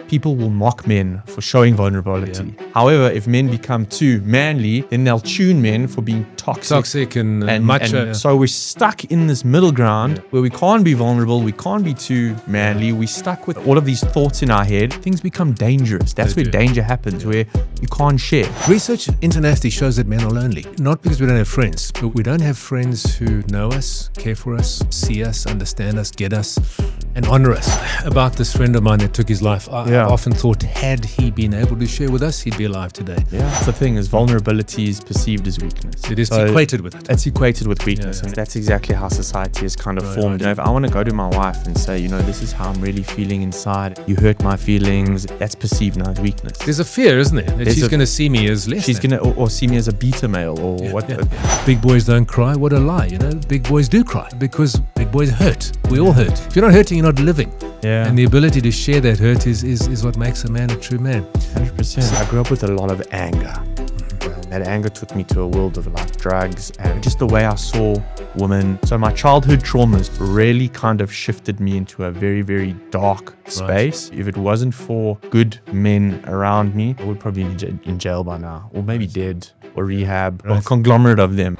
people will mock men for showing vulnerability. Yeah. However, if men become too manly, then they'll tune men for being toxic and macho. And so we're stuck in this middle ground where we can't be vulnerable, we can't be too manly, we're stuck with all of these thoughts in our head. Things become dangerous. That's where danger happens, where you can't share. Research internationally shows that men are lonely, not because we don't have friends, but we don't have friends who know us, care for us, see us, understand us, get us, and honor us. About this friend of mine that took his life, I often thought, had he been able to share with us, he'd be alive today. Yeah, that's the thing, is vulnerability is perceived as weakness. It is equated with it. It's equated with weakness, and that's exactly how society is kind of formed. You know, if I want to go to my wife and say, this is how I'm really feeling inside, you hurt my feelings, that's perceived now as weakness. There's a fear, isn't there, that she's going to see me as less. She's going to, or see me as a beta male, or what. Big boys don't cry. What a lie, Big boys do cry because big boys hurt. We all hurt. If you're not hurting, you're not living. Yeah. And the ability to share that hurt is what makes a man a true man. 100%. I grew up with a lot of anger. That anger took me to a world of like drugs and just the way I saw women. So my childhood traumas really kind of shifted me into a very, very dark space. If it wasn't for good men around me, I would probably be in jail by now, or maybe dead, or rehab, or a conglomerate of them.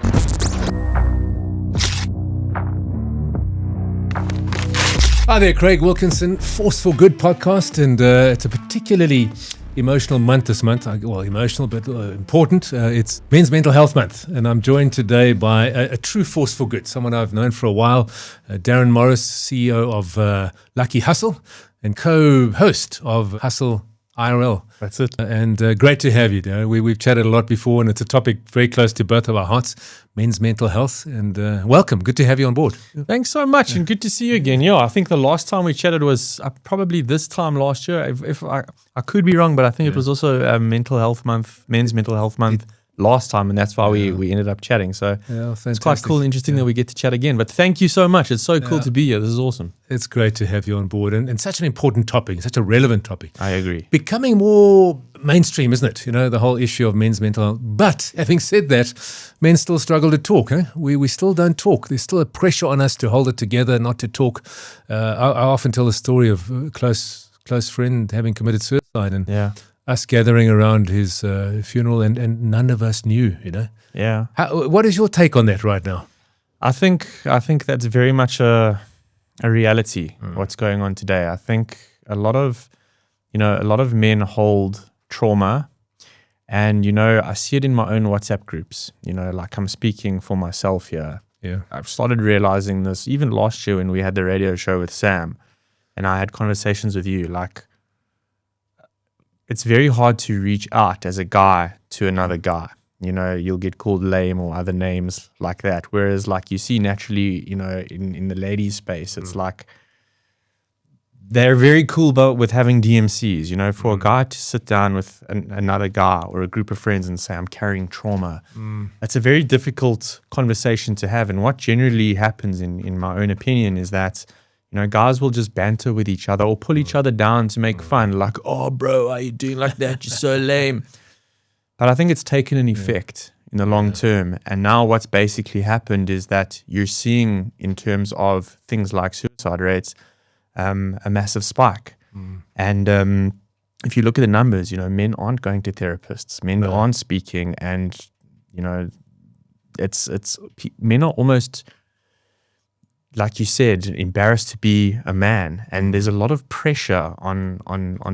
Hi there, Craig Wilkinson, Force for Good podcast, and it's a particularly emotional month this month. Well, emotional, but important. It's Men's Mental Health Month, and I'm joined today by a true force for good, someone I've known for a while, Darren Morris, CEO of Lucky Hustle and co-host of Hustle IRL. That's it. And great to have you, Darren. We've chatted a lot before, and it's a topic very close to both of our hearts, men's mental health. And welcome. Good to have you on board. Thanks so much, and good to see you again. Yeah, I think the last time we chatted was probably this time last year. If I could be wrong, but I think it was also Mental Health Month, Men's Mental Health Month. Last time, and that's why we ended up chatting. So it's quite cool and interesting that we get to chat again. But thank you so much. It's so cool to be here. This is awesome. It's great to have you on board, and such an important topic, such a relevant topic. I agree. Becoming more mainstream, isn't it? The whole issue of men's mental health. But having said that, men still struggle to talk. We still don't talk. There's still a pressure on us to hold it together, not to talk. I often tell the story of a close friend having committed suicide, and us gathering around his funeral, and none of us knew, Yeah. What is your take on that right now? I think that's very much a reality, what's going on today. I think a lot of men hold trauma, and, I see it in my own WhatsApp groups, like I'm speaking for myself here. Yeah. I've started realizing this even last year when we had the radio show with Sam, and I had conversations with you, like, it's very hard to reach out as a guy to another guy. You'll get called lame or other names like that. Whereas, like, you see naturally, in the ladies' space, it's like they're very cool with having DMCs. For a guy to sit down with another guy or a group of friends and say, I'm carrying trauma, that's a very difficult conversation to have. And what generally happens, in my own opinion, is that guys will just banter with each other or pull each other down to make fun. Like, oh, bro, are you doing like that? You're so lame. But I think it's taken an effect in the long term. And now what's basically happened is that you're seeing, in terms of things like suicide rates, a massive spike. And if you look at the numbers, men aren't going to therapists. Men aren't speaking. And, men are almost, like you said, embarrassed to be a man, and there's a lot of pressure on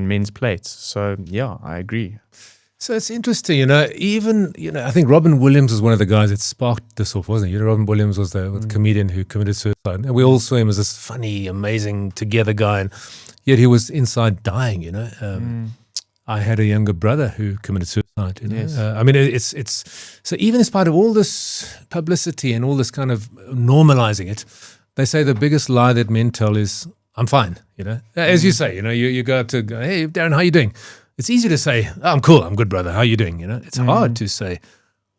men's plates. So yeah, I agree. So it's interesting, even, I think Robin Williams was one of the guys that sparked this off, wasn't he? Robin Williams was the comedian who committed suicide. And we all saw him as this funny, amazing, together guy, and yet he was inside dying, I had a younger brother who committed suicide. Yes. It's so even in spite of all this publicity and all this kind of normalizing it, they say the biggest lie that men tell is, I'm fine, As you say, you go up to, hey, Darren, how you doing? It's easy to say, oh, I'm cool, I'm good, brother, how you doing? It's hard to say.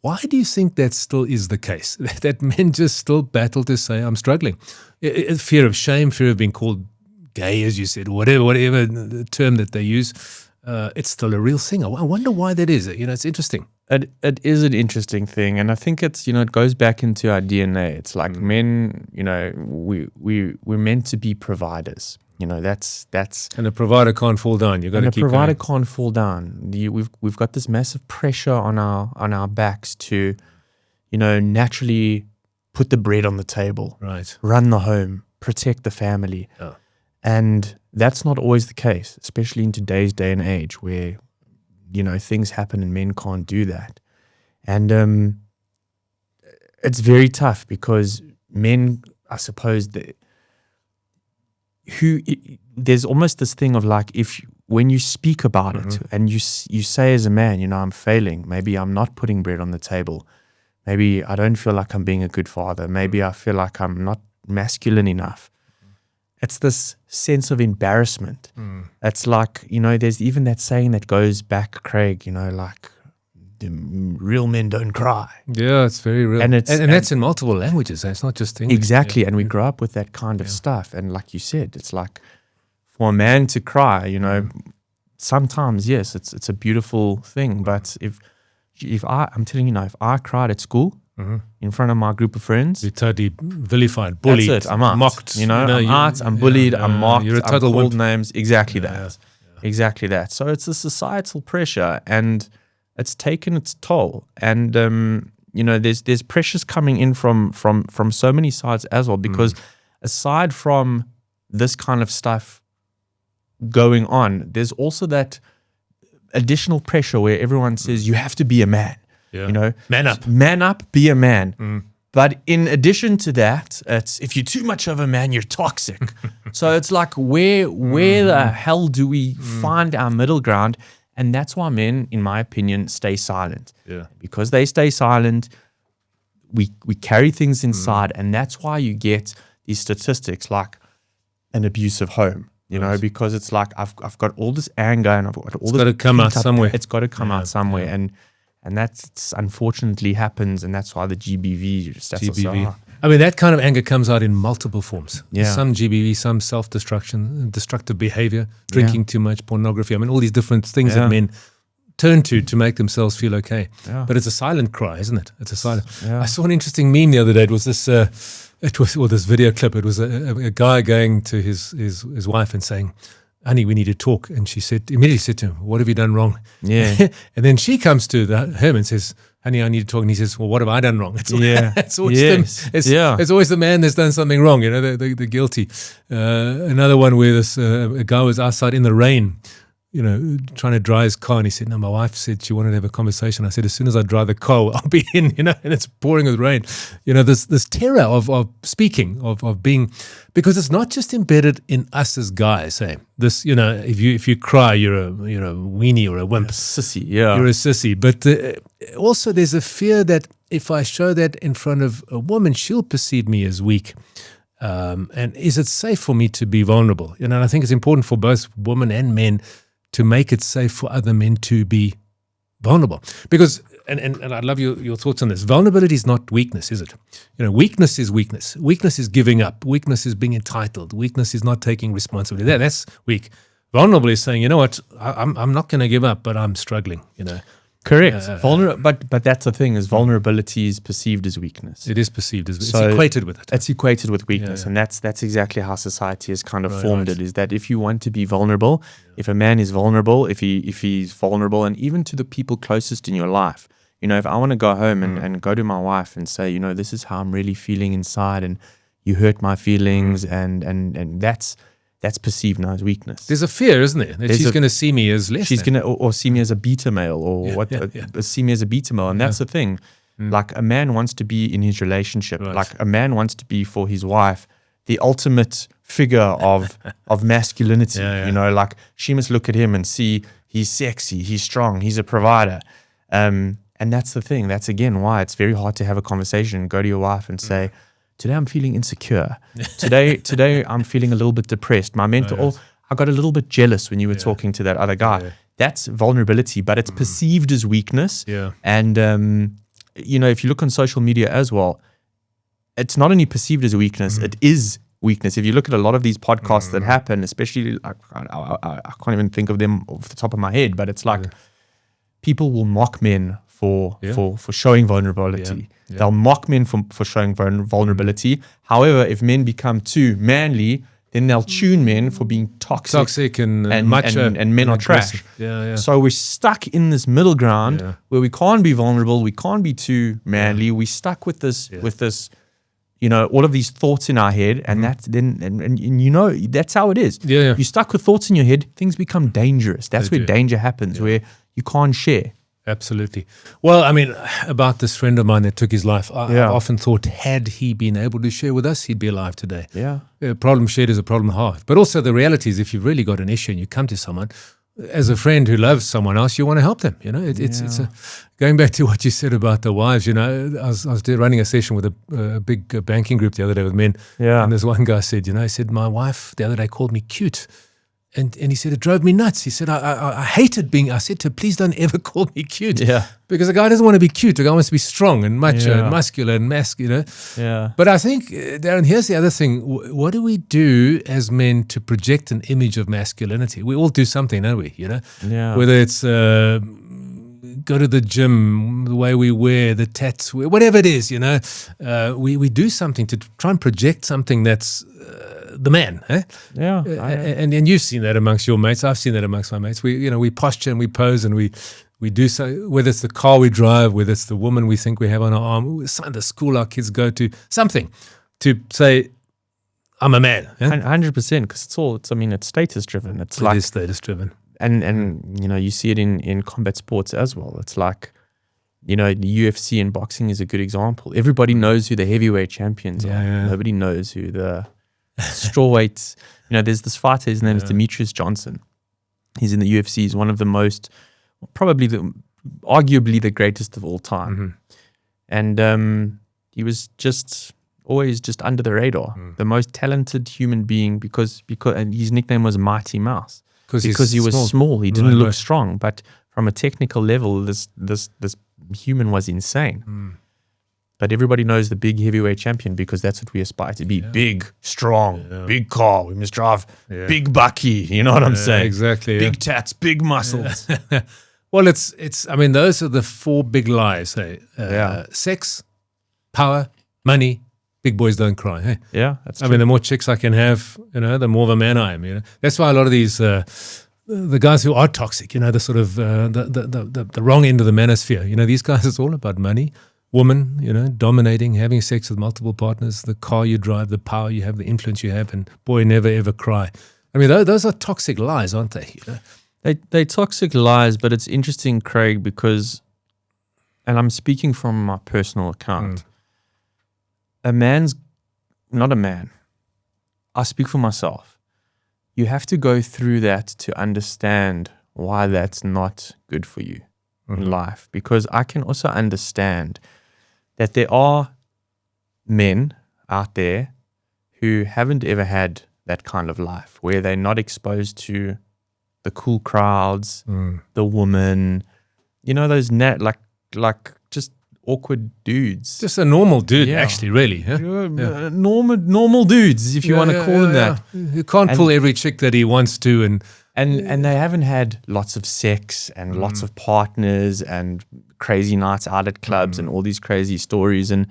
Why do you think that still is the case? That men just still battle to say, I'm struggling. Fear of shame, fear of being called gay, as you said, whatever the term that they use. It's still a real thing. I wonder why that is. It's interesting. It is an interesting thing, and I think it's it goes back into our DNA. It's like men, we're meant to be providers. that's And a provider can't fall down. You've got and to a keep provider going. can't fall down. We've got this massive pressure on our backs to, naturally put the bread on the table, Right. run the home, protect the family. Yeah. And that's not always the case, especially in today's day and age where, things happen and men can't do that. And it's very tough because men, I suppose, there's almost this thing of like, when you speak about it and you say as a man, I'm failing, maybe I'm not putting bread on the table, maybe I don't feel like I'm being a good father, maybe I feel like I'm not masculine enough. It's this sense of embarrassment. It's like, there's even that saying that goes back, Craig, like, real men don't cry. Yeah, it's very real. And that's in multiple languages. It's not just English. Exactly. And we grow up with that kind of stuff. And like you said, it's like for a man to cry, sometimes, yes, it's a beautiful thing. But if I'm telling you now, if I cried at school in front of my group of friends, you're totally vilified, bullied, that's it. I'm out. mocked. I'm out, I'm bullied, I'm mocked, you're a total I'm called wimp. names. Exactly that. Exactly that. So it's a societal pressure and it's taken its toll. And, there's pressures coming in from so many sides as well, because aside from this kind of stuff going on, there's also that additional pressure where everyone says you have to be a man. Yeah. Man up, be a man. But in addition to that, it's if you're too much of a man, you're toxic. So it's like where the hell do we find our middle ground? And that's why men, in my opinion, stay silent. Yeah. Because they stay silent, we carry things inside, and that's why you get these statistics like an abusive home. Because it's like I've got all this anger and I've got all this. It's got to come out somewhere. It's got to come out somewhere, and that's unfortunately happens, and that's why the GBV stats are so high. I mean, that kind of anger comes out in multiple forms. Yeah. Some GBV, some self-destruction, destructive behavior, drinking too much, pornography. I mean, all these different things that men turn to make themselves feel okay. Yeah. But it's a silent cry, isn't it? It's a silent. Yeah. I saw an interesting meme the other day. It was this. This video clip. It was a guy going to his wife and saying, "Honey, we need to talk." And she immediately said to him, "What have you done wrong?" Yeah. And then she comes to him and says, "Honey, I need to talk." And he says, "Well, what have I done wrong?" It's it's always the man that's done something wrong. The guilty. Another one where a guy was outside in the rain, trying to dry his car, and he said, "No, my wife said she wanted to have a conversation." I said, "As soon as I dry the car, I'll be in." And it's pouring with rain. This terror of speaking, of being, because it's not just embedded in us as guys. Hey, this, if you cry, you're a weenie or a wimp, Sissy. Yeah. you're a sissy. But also, there's a fear that if I show that in front of a woman, she'll perceive me as weak. And is it safe for me to be vulnerable? And I think it's important for both women and men to make it safe for other men to be vulnerable. Because, and I love your thoughts on this, vulnerability is not weakness, is it? Weakness is weakness. Weakness is giving up. Weakness is being entitled. Weakness is not taking responsibility. That's weak. Vulnerable is saying, you know what, I'm not going to give up, but I'm struggling, Correct. But that's the thing, is vulnerability is perceived as weakness. It is perceived as, it's equated with it. It's equated with weakness, and that's exactly how society has kind of formed it, is that if you want to be vulnerable, if a man is vulnerable, if he's vulnerable, and even to the people closest in your life, if I want to go home and go to my wife and say, this is how I'm really feeling inside, and you hurt my feelings, and that's perceived now as weakness. There's a fear, isn't there? That she's going to see me as less. She's going to, or see me as a beta male, or see me as a beta male. And that's the thing. Like, a man wants to be in his relationship. Right. Like, a man wants to be for his wife the ultimate figure of masculinity. Like, she must look at him and see he's sexy, he's strong, he's a provider. And that's the thing. That's, again, why it's very hard to have a conversation, go to your wife and say, today I'm feeling insecure. Today I'm feeling a little bit depressed. My mental, I got a little bit jealous when you were talking to that other guy. Yeah. That's vulnerability, but it's perceived as weakness. Yeah. And, if you look on social media as well, it's not only perceived as a weakness, it is weakness. If you look at a lot of these podcasts that happen, especially, I can't even think of them off the top of my head, but it's like people will mock men for showing vulnerability. They'll mock men for showing vulnerability. However, if men become too manly, then they'll tune men for being Toxic and macho. And men are trash. Yeah. So we're stuck in this middle ground where we can't be vulnerable, we can't be too manly. We're stuck with this, all of these thoughts in our head, and that's that's how it is. Yeah. You're stuck with thoughts in your head, things become dangerous. That's where danger happens, where you can't share. Absolutely. Well, I mean, about this friend of mine that took his life, I've often thought, had he been able to share with us, he'd be alive today. Yeah. A problem shared is a problem halved. But also the reality is, if you've really got an issue and you come to someone, as a friend who loves someone else, you want to help them. It's going back to what you said about the wives. I was running a session with a big banking group the other day with men. Yeah. And this one guy said, he said, my wife the other day called me cute. And he said, it drove me nuts. He said, I hated I said to her, please don't ever call me cute. Yeah. Because a guy doesn't want to be cute. A guy wants to be strong and macho and muscular and masculine. Yeah. But I think, Darren, here's the other thing. What do we do as men to project an image of masculinity? We all do something, don't we? Yeah. Whether it's go to the gym, the way we wear, the tats, whatever it is, we do something to try and project something that's the man, eh? Yeah. And you've seen that amongst your mates. I've seen that amongst my mates. We posture and we pose and we do so, whether it's the car we drive, whether it's the woman we think we have on our arm, the school our kids go to, something to say, I'm a man. 100%, because it's status driven. It is status driven. And you see it in combat sports as well. It's like, the UFC and boxing is a good example. Everybody knows who the heavyweight champions are. Yeah. Nobody knows who the strawweights. There's this fighter, his name is Demetrius Johnson. He's in the UFC. He's one of the most, arguably the greatest of all time. And he was always just under the radar. The most talented human being because and his nickname was Mighty Mouse. Because he was small. He didn't look strong. But from a technical level, this human was insane. But everybody knows the big heavyweight champion because that's what we aspire to be. Big, strong, big car. We must drive big bucky. You know what I'm saying? Exactly. Big tats, big muscles. Well, those are the four big lies. Hey? Sex, power, money. Big boys don't cry. Hey? Yeah, that's true. The more chicks I can have, the more of a man I am. That's why a lot of these the guys who are toxic, the sort of the wrong end of the manosphere. These guys, it's all about money. Woman, dominating, having sex with multiple partners, the car you drive, the power you have, the influence you have, and boy, never ever cry. Those are toxic lies, aren't they? They're toxic lies, but it's interesting, Craig, because, and I'm speaking from my personal account, a man's not a man. I speak for myself. You have to go through that to understand why that's not good for you in life, because I can also understand that there are men out there who haven't ever had that kind of life, where they're not exposed to the cool crowds, the woman, those like just awkward dudes. Just a normal dude, actually, really. Huh? Normal dudes, if you want to call them that. Who can't pull every chick that he wants to, and they haven't had lots of sex and lots of partners and crazy nights out at clubs and all these crazy stories, and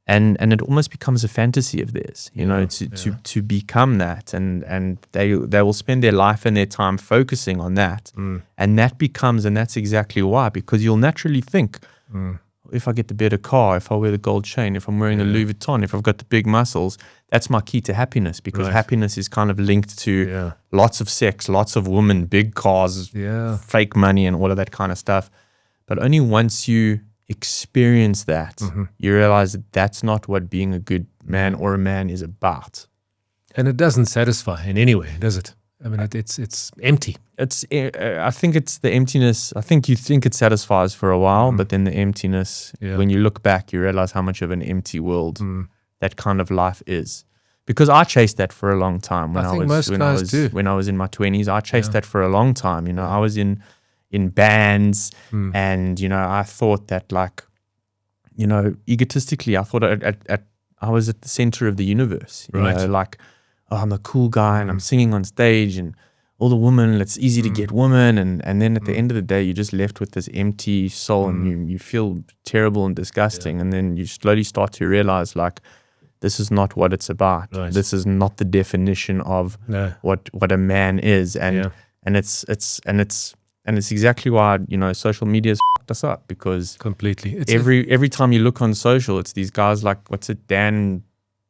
it almost becomes a fantasy of theirs, to become that, and they will spend their life and their time focusing on that, and that's exactly why, because you'll naturally think, if I get the better car, if I wear the gold chain, if I'm wearing the Louis Vuitton, if I've got the big muscles, that's my key to happiness, because happiness is kind of linked to lots of sex, lots of women, big cars, fake money, and all of that kind of stuff. But only once you experience that, you realize that that's not what being a good man or a man is about. And it doesn't satisfy in any way, does it? It's empty. I think it's the emptiness. I think you think it satisfies for a while, but then the emptiness, when you look back, you realize how much of an empty world that kind of life is. Because I chased that for a long time when I was in my 20s. I chased that for a long time. I was in bands, and I thought that, egotistically, I thought I was at the center of the universe. You know, I'm a cool guy and I'm singing on stage, and all the women, it's easy to get women, and then at the end of the day, you're just left with this empty soul, and you feel terrible and disgusting, and then you slowly start to realize, this is not what it's about. Right. This is not the definition of No. what a man is, and it's exactly why social media has fucked us up, because Completely. It's every time you look on social, it's these guys like, what's it, Dan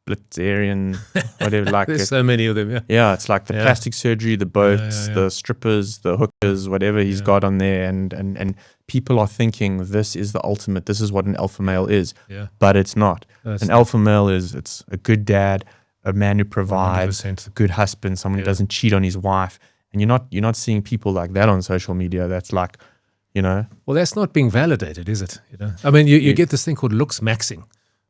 Blitzerian, whatever, like there's so many of them. Yeah. yeah, it's like the plastic surgery, the boats, the strippers, the hookers, whatever he's got on there, and people are thinking this is the ultimate. This is what an alpha male is, but it's not. An alpha male it's a good dad, a man who provides, 100%. a good husband, someone who doesn't cheat on his wife, and you're not seeing people like that on social media. That's like, well, that's not being validated, is it? I mean, you get this thing called looks maxing.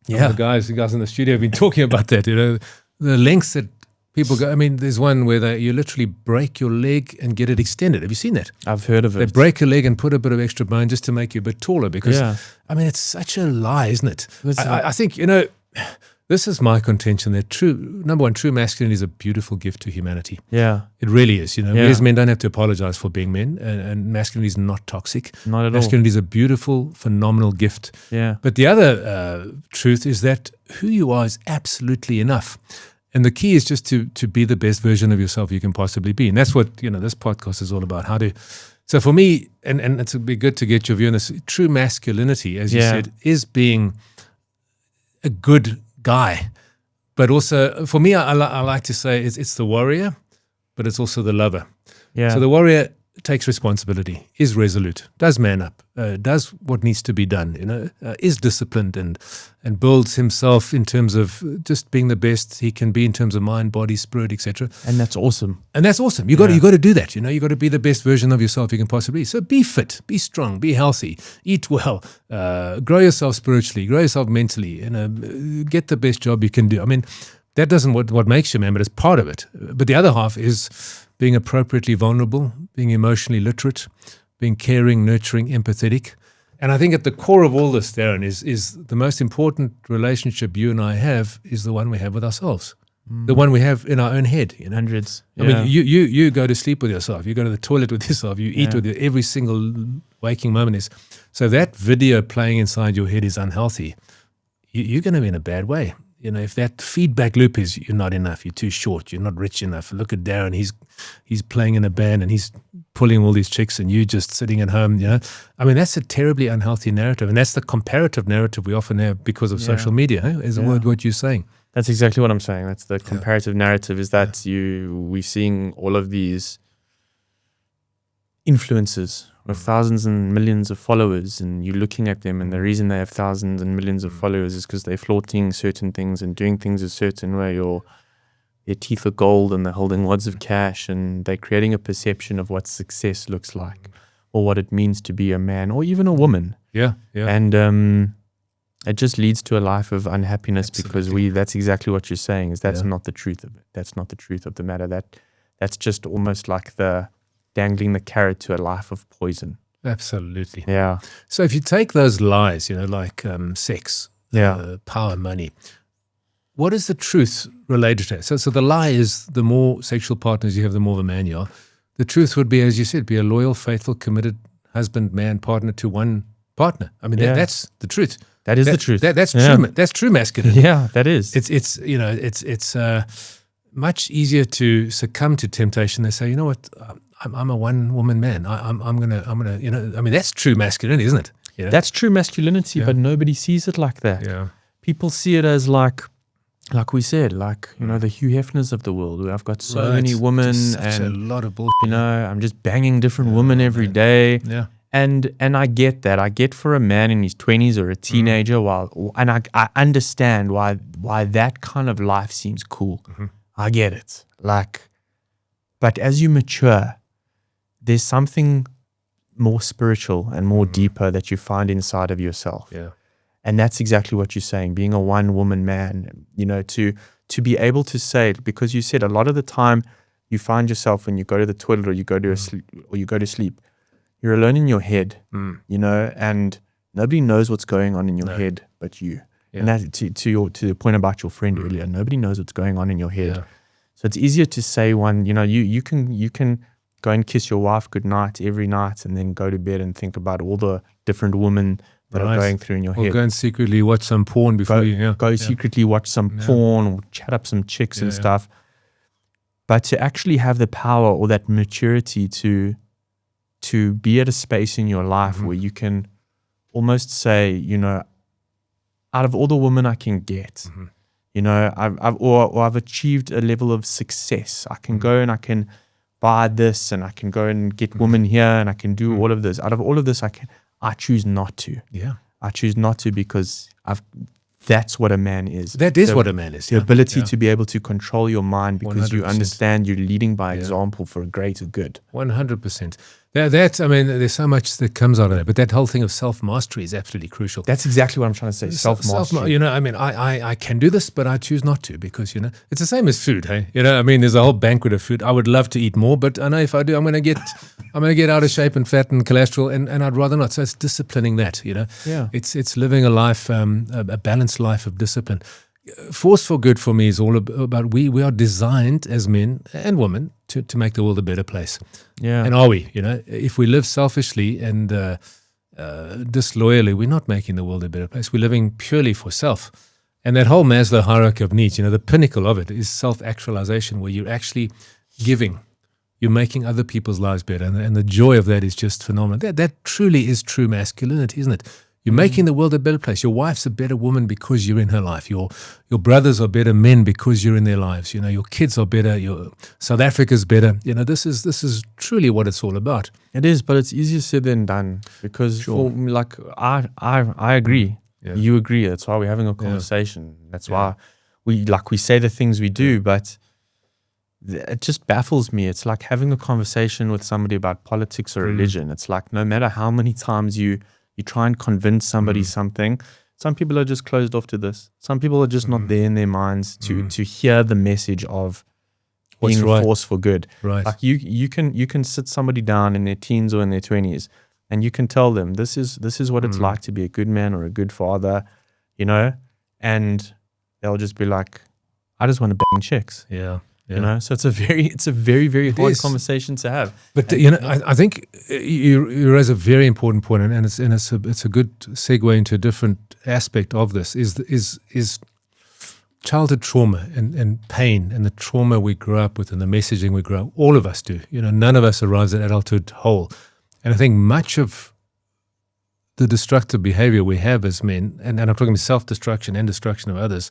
Yeah, the guys in the studio have been talking about that. The lengths that people go. I mean, there's one where you literally break your leg and get it extended. Have you seen that? I've heard of it. They break your leg and put a bit of extra bone just to make you a bit taller. Because I mean, it's such a lie, isn't it? I think this is my contention that number one, true masculinity is a beautiful gift to humanity. Yeah, it really is. We as men don't have to apologize for being men, and masculinity is not toxic. Not at all. Masculinity is a beautiful, phenomenal gift. Yeah. But the other truth is that who you are is absolutely enough. And the key is just to be the best version of yourself you can possibly be. And that's what this podcast is all about. So for me, and it's be good to get your view on this, true masculinity, as you said, is being a good guy. But also, for me, I like to say it's the warrior, but it's also the lover. Yeah. So the warrior takes responsibility, is resolute, does man up, does what needs to be done, is disciplined and builds himself in terms of just being the best he can be in terms of mind, body, spirit, etc. And that's awesome. You got to do that. You got to be the best version of yourself you can possibly be. So be fit, be strong, be healthy, eat well, grow yourself spiritually, grow yourself mentally, get the best job you can do. I mean, that doesn't what makes you man, but it's part of it. But the other half is being appropriately vulnerable, being emotionally literate, being caring, nurturing, empathetic. And I think at the core of all this, Darren, is the most important relationship you and I have is the one we have with ourselves, the one we have in our own head. Hundreds. I mean, you go to sleep with yourself, you go to the toilet with yourself, you eat with every single waking moment is. So that video playing inside your head is unhealthy. You're going to be in a bad way. If that feedback loop is you're not enough, you're too short, you're not rich enough. Look at Darren, he's playing in a band and he's pulling all these chicks and you just sitting at home, I mean, that's a terribly unhealthy narrative. And that's the comparative narrative we often have because of social media, is what you're saying. That's exactly what I'm saying. That's the comparative narrative, is that we're seeing all of these influencers with thousands and millions of followers, and you're looking at them, and the reason they have thousands and millions of followers is because they're flaunting certain things and doing things a certain way, or their teeth are gold and they're holding wads of cash, and they're creating a perception of what success looks like or what it means to be a man or even a woman. Yeah. And it just leads to a life of unhappiness. Absolutely. Because that's exactly what you're saying, is that's not the truth of it. That's not the truth of the matter. That's just almost like the dangling the carrot to a life of poison. Absolutely. Yeah. So if you take those lies, like sex, power, money, what is the truth related to it? So the lie is the more sexual partners you have, the more of a man you are. The truth would be, as you said, be a loyal, faithful, committed husband, man, partner to one partner. I mean, that's the truth. That is the truth. That's true. That's true masculinity. Yeah, that is. It's much easier to succumb to temptation. They say, you know what, I'm a one-woman man. I'm gonna. I mean, that's true masculinity, isn't it? That's true masculinity, but nobody sees it like that. Yeah. People see it as like we said, the Hugh Hefners of the world, where I've got so many women such a lot of bullshit. I'm just banging different women every day. Yeah. And I get that. I get for a man in his 20s or a teenager, and I understand why that kind of life seems cool. Mm-hmm. I get it. But as you mature, there's something more spiritual and more deeper that you find inside of yourself. Yeah. And that's exactly what you're saying, being a one-woman man, to be able to say, because you said a lot of the time you find yourself when you go to the toilet or you go to sleep, you're alone in your head, and nobody knows what's going on in your head but you. Yeah. And that, to the point about your friend earlier, nobody knows what's going on in your head. Yeah. So it's easier to say you can go and kiss your wife goodnight every night and then go to bed and think about all the different women that are going through in your Or head. go and secretly watch some porn before Go secretly watch some porn or chat up some chicks and stuff. But to actually have the power or that maturity to be at a space in your life where you can almost say, you know, out of all the women I can get, you know, I've achieved a level of success. I can go and I can buy this, and I can go and get women here, and I can do all of this. Out of all of this, I choose not to. Yeah. I choose not to because that's what a man is. That is what a man is. The ability to be able to control your mind because you 100%. understand you're leading by example for a greater good. 100%. That, I mean, there's so much that comes out of that, but that whole thing of self-mastery is absolutely crucial. That's exactly what I'm trying to say, self-mastery. You know, I mean, I can do this, but I choose not to because, you know, it's the same as food, hey? You know, I mean, there's a whole banquet of food. I would love to eat more, but I know if I do, I'm going to get out of shape and fat and cholesterol, and I'd rather not. So it's disciplining that, you know? Yeah. It's living a life, a balanced life of discipline. Force for good for me is all about we are designed as men and women to make the world a better place. Yeah. And are we? You know, if we live selfishly and disloyally, we're not making the world a better place. We're living purely for self. And that whole Maslow hierarchy of needs, you know, the pinnacle of it is self-actualization, where you're actually giving. You're making other people's lives better. And the joy of that is just phenomenal. That truly is true masculinity, isn't it? You're making the world a better place. Your wife's a better woman because you're in her life. Your brothers are better men because you're in their lives. You know, your kids are better. Your South Africa's better. You know, this is truly what it's all about. It is, but it's easier said than done because for me, like I agree. Yeah. You agree. That's why we're having a conversation. That's why we say the things we do, but it just baffles me. It's like having a conversation with somebody about politics or religion. It's like no matter how many times you try and convince somebody something, some people are just closed off to this. Some people are just not there in their minds to hear the message of being a force for good. Right. Like you can sit somebody down in their teens or in their 20s, and you can tell them this is what it's like to be a good man or a good father, you know, and they'll just be like, I just want to bang chicks. Yeah. You know, so it's a very, very hard conversation to have. But you know, I think you raise a very important point, and it's a good segue into a different aspect of this. Is childhood trauma and pain and the trauma we grew up with and the messaging we grew up. All of us do. You know, none of us arrives at adulthood whole, and I think much of the destructive behavior we have as men, and I'm talking about self-destruction and destruction of others,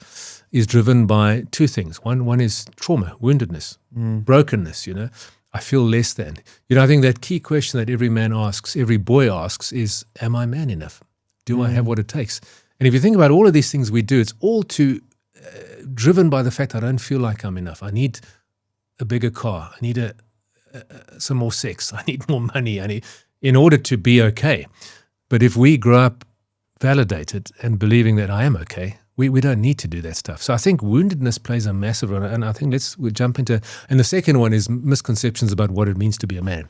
is driven by two things. One is trauma, woundedness, brokenness, you know. I feel less than. You know, I think that key question that every man asks, every boy asks is, am I man enough? Do I have what it takes? And if you think about all of these things we do, it's all driven by the fact I don't feel like I'm enough. I need a bigger car. I need some more sex. I need more money. In order to be okay. But if we grow up validated and believing that I am okay, we don't need to do that stuff. So I think woundedness plays a massive role. And I think we'll jump into, and the second one is misconceptions about what it means to be a man.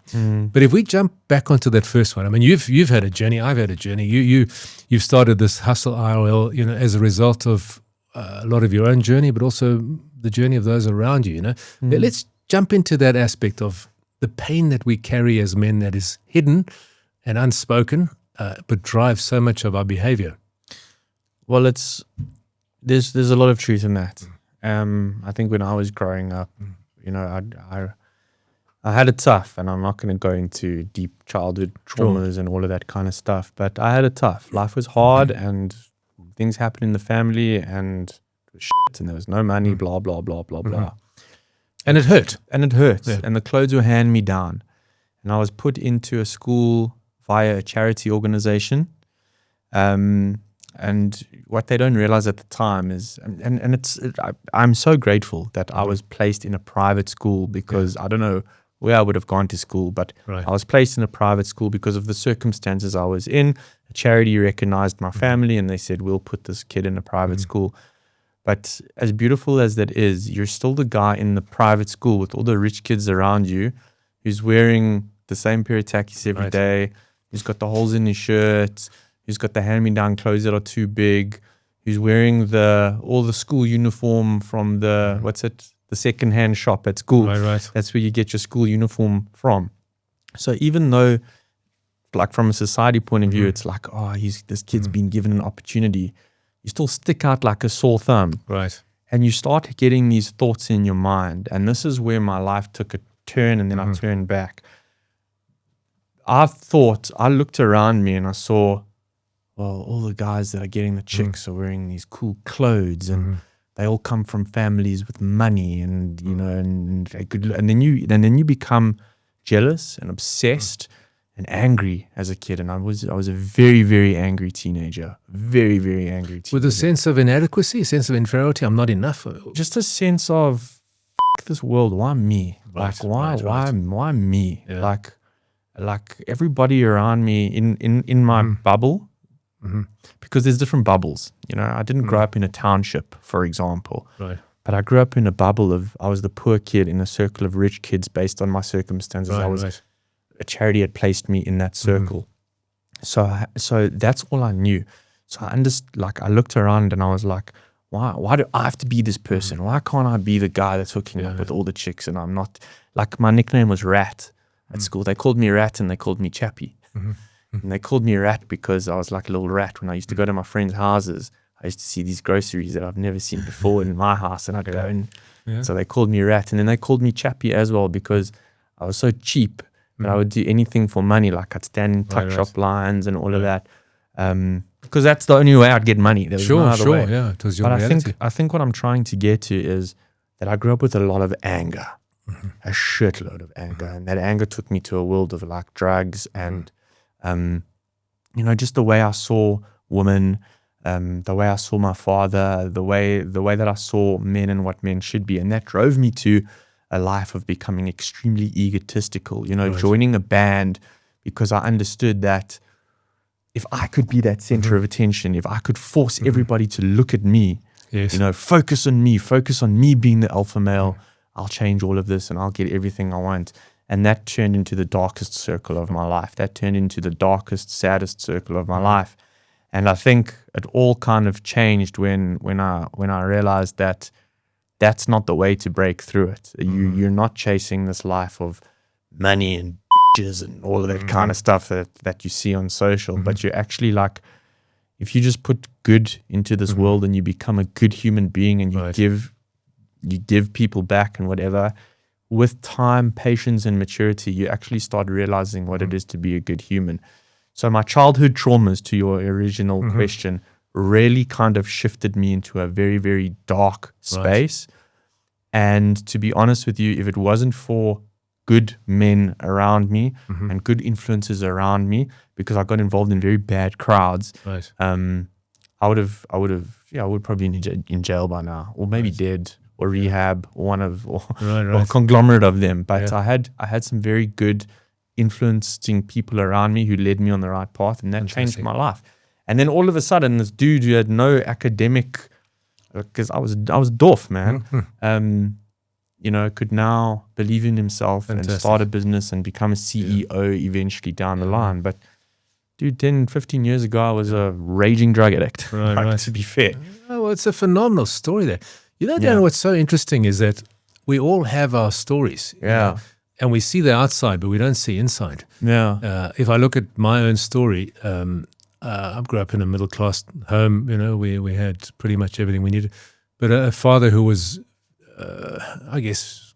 But if we jump back onto that first one, I mean, you've had a journey, I've had a journey. You've started this hustle IRL, you know, as a result of a lot of your own journey, but also the journey of those around you, you know. Let's jump into that aspect of the pain that we carry as men that is hidden and unspoken, but drives so much of our behavior. Well, there's a lot of truth in that. I think when I was growing up, you know, I had it tough, and I'm not going to go into deep childhood traumas and all of that kind of stuff, but I had it tough. Life was hard, and things happened in the family, and it was shit, and there was no money, blah, blah, blah, blah, blah. And it hurt. And it hurt. Yeah. And the clothes were hand-me-down. And I was put into a school via a charity organization. And what they don't realize at the time is, I'm so grateful that I was placed in a private school because I don't know where I would have gone to school, but I was placed in a private school because of the circumstances I was in. A charity recognized my family and they said, we'll put this kid in a private school. But as beautiful as that is, you're still the guy in the private school with all the rich kids around you who's wearing the same pair of tackies every day, who's got the holes in his shirt, who's got the hand-me-down clothes that are too big, who's wearing all the school uniform from the second-hand shop at school. Right. That's where you get your school uniform from. So even though like from a society point of view, it's like, oh, this kid's been given an opportunity. You still stick out like a sore thumb. Right. And you start getting these thoughts in your mind. And this is where my life took a turn, and then I turned back. I looked around me and I saw, well, all the guys that are getting the chicks are wearing these cool clothes, and they all come from families with money, and you know, and then you become jealous and obsessed and angry as a kid. And I was a very, very angry teenager, very, very angry teenager. With a sense of inadequacy, a sense of inferiority. I'm not enough. Just a sense of this world. Why me? Right, Why me? Yeah. Like everybody around me in my bubble. Because there's different bubbles, you know. I didn't grow up in a township, for example, Right. but I grew up in a bubble of, I was the poor kid in a circle of rich kids based on my circumstances. A charity had placed me in that circle. So that's all I knew. So I looked around and I was like, why do I have to be this person? Why can't I be the guy that's hooking up with all the chicks? And I'm not, like, my nickname was Rat at school. They called me Rat and they called me Chappie. And they called me Rat because I was like a little rat. When I used to go to my friends' houses, I used to see these groceries that I've never seen before in my house, and I'd go and so they called me Rat. And then they called me Chappie as well because I was so cheap that I would do anything for money. Like I'd stand in tuck shop lines and all of that, because that's the only way I'd get money. There was no other way. Yeah, it was your But reality. I think what I'm trying to get to is that I grew up with a lot of anger, a shitload of anger, and that anger took me to a world of like drugs and you know, just the way I saw women, the way I saw my father, the way that I saw men and what men should be. And that drove me to a life of becoming extremely egotistical, you know, joining a band because I understood that if I could be that center of attention, if I could force everybody to look at me, you know, focus on me being the alpha male, I'll change all of this and I'll get everything I want. And that turned into the darkest circle of my life. That turned into the darkest, saddest circle of my life. And I think it all kind of changed when I realized that that's not the way to break through it. You're not chasing this life of money and bitches and all of that kind of stuff that you see on social, but you're actually like, if you just put good into this world and you become a good human being and you give people back and whatever, with time, patience, and maturity, you actually start realizing what it is to be a good human. So my childhood traumas, to your original question, really kind of shifted me into a very, very dark space. And to be honest with you, if it wasn't for good men around me and good influences around me, because I got involved in very bad crowds, I would probably be in jail by now, or maybe dead, or rehab, or a conglomerate of them. But I had some very good influencing people around me who led me on the right path, and that changed my life. And then all of a sudden, this dude who had no academic, because I was dwarf, man, you know, could now believe in himself and start a business and become a CEO eventually down the line. But dude, 10, 15 years ago, I was a raging drug addict, to be fair. Oh, well, it's a phenomenal story there. You know, Darren, what's so interesting is that we all have our stories. You know, and we see the outside, but we don't see inside. If I look at my own story, I grew up in a middle-class home. You know, we had pretty much everything we needed. But a father who was, I guess,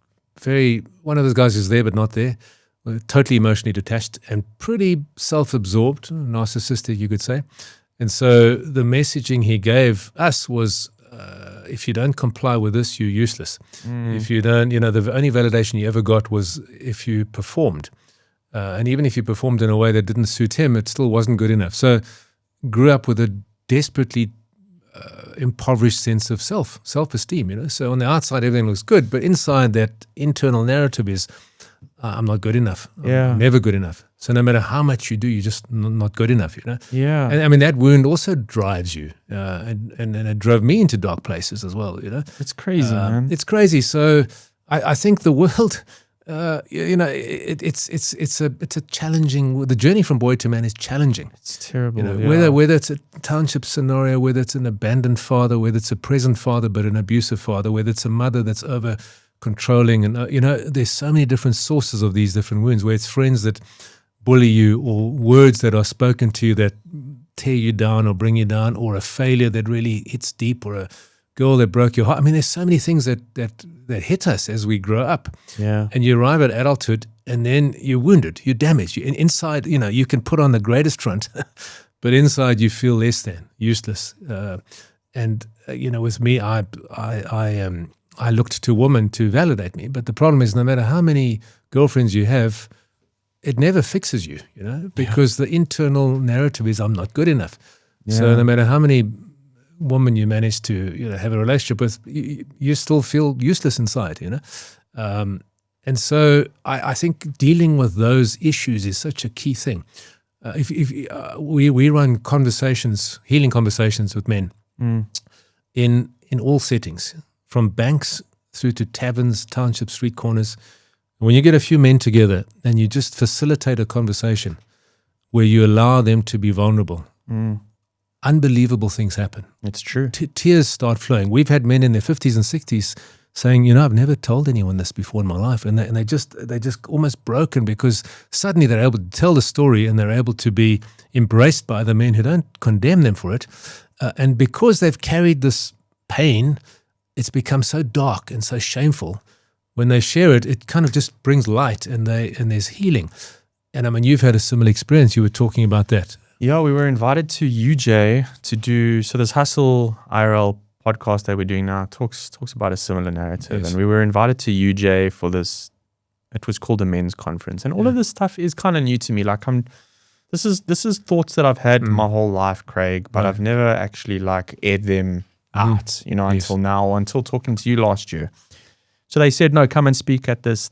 one of those guys who's there but not there, totally emotionally detached and pretty self-absorbed, narcissistic, you could say. And so the messaging he gave us was, if you don't comply with this, you're useless. If you don't, you know, the only validation you ever got was if you performed. And even if you performed in a way that didn't suit him, it still wasn't good enough. So grew up with a desperately impoverished sense of self-esteem, you know. So on the outside, everything looks good, but inside that internal narrative is, I'm not good enough. I'm never good enough. So no matter how much you do, you're just not good enough, you know? And I mean, that wound also drives you. And it drove me into dark places as well, you know? It's crazy, man. It's crazy. So I think the world, you know, it's a challenging, the journey from boy to man is challenging. It's terrible. You know, whether it's a township scenario, whether it's an abandoned father, whether it's a present father but an abusive father, whether it's a mother that's over controlling, and you know, there's so many different sources of these different wounds, where it's friends that bully you, or words that are spoken to you that tear you down or bring you down, or a failure that really hits deep, or a girl that broke your heart. I mean, there's so many things that hit us as we grow up. Yeah. And you arrive at adulthood, and then you're wounded, you're damaged. Inside, you can put on the greatest front, but inside you feel less than, useless. With me, I looked to women to validate me. But the problem is, no matter how many girlfriends you have, it never fixes you, because the internal narrative is, I'm not good enough. Yeah. So no matter how many women you manage to have a relationship with, you still feel useless inside, and so I think dealing with those issues is such a key thing. We run conversations, healing conversations with men in all settings, from banks through to taverns, townships, street corners. When you get a few men together and you just facilitate a conversation where you allow them to be vulnerable, unbelievable things happen. It's true. Tears start flowing. We've had men in their 50s and 60s saying, I've never told anyone this before in my life. And they're just almost broken, because suddenly they're able to tell the story, and they're able to be embraced by the men who don't condemn them for it. And because they've carried this pain, it's become so dark and so shameful. When they share it, it kind of just brings light, and there's healing. And I mean, you've had a similar experience. You were talking about that. Yeah, we were invited to UJ to do, so this Hustle IRL podcast that we're doing now talks about a similar narrative. Yes. And we were invited to UJ for this, it was called a men's conference. And all of this stuff is kind of new to me. Like this is thoughts that I've had my whole life, Craig, but I've never actually aired them out, until now, until talking to you last year. So they said, no, come and speak at this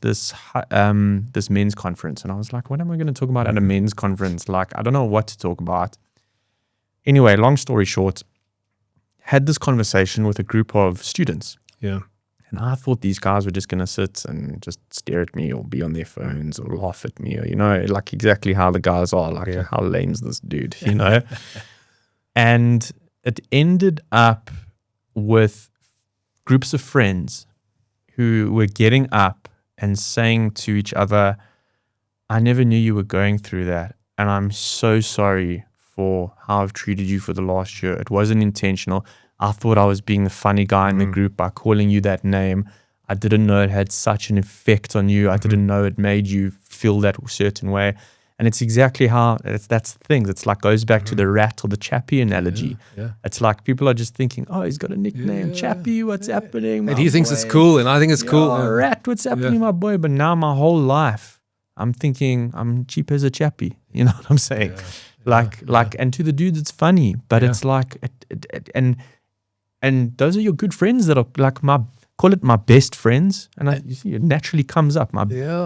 men's conference. And I was like, what am I going to talk about at a men's conference? I don't know what to talk about. Anyway, long story short, had this conversation with a group of students. Yeah. And I thought these guys were just going to sit and just stare at me, or be on their phones, or laugh at me, or, exactly how the guys are, how lame's this dude, And it ended up with groups of friends who were getting up and saying to each other, I never knew you were going through that, and I'm so sorry for how I've treated you for the last year. It wasn't intentional. I thought I was being the funny guy in the group by calling you that name. I didn't know it had such an effect on you. I didn't know it made you feel that Certain way. And it's exactly how, that's the thing. It's goes back to the rat or the chappy analogy. Yeah. It's people are just thinking, oh, he's got a nickname, Chappy, what's happening? And he thinks it's cool, and I think it's cool. Rat, what's happening, my boy? But now my whole life, I'm thinking I'm cheap as a chappy. You know what I'm saying? And to the dudes, it's funny, but it's and those are your good friends that are call it my best friends. And it naturally comes up, my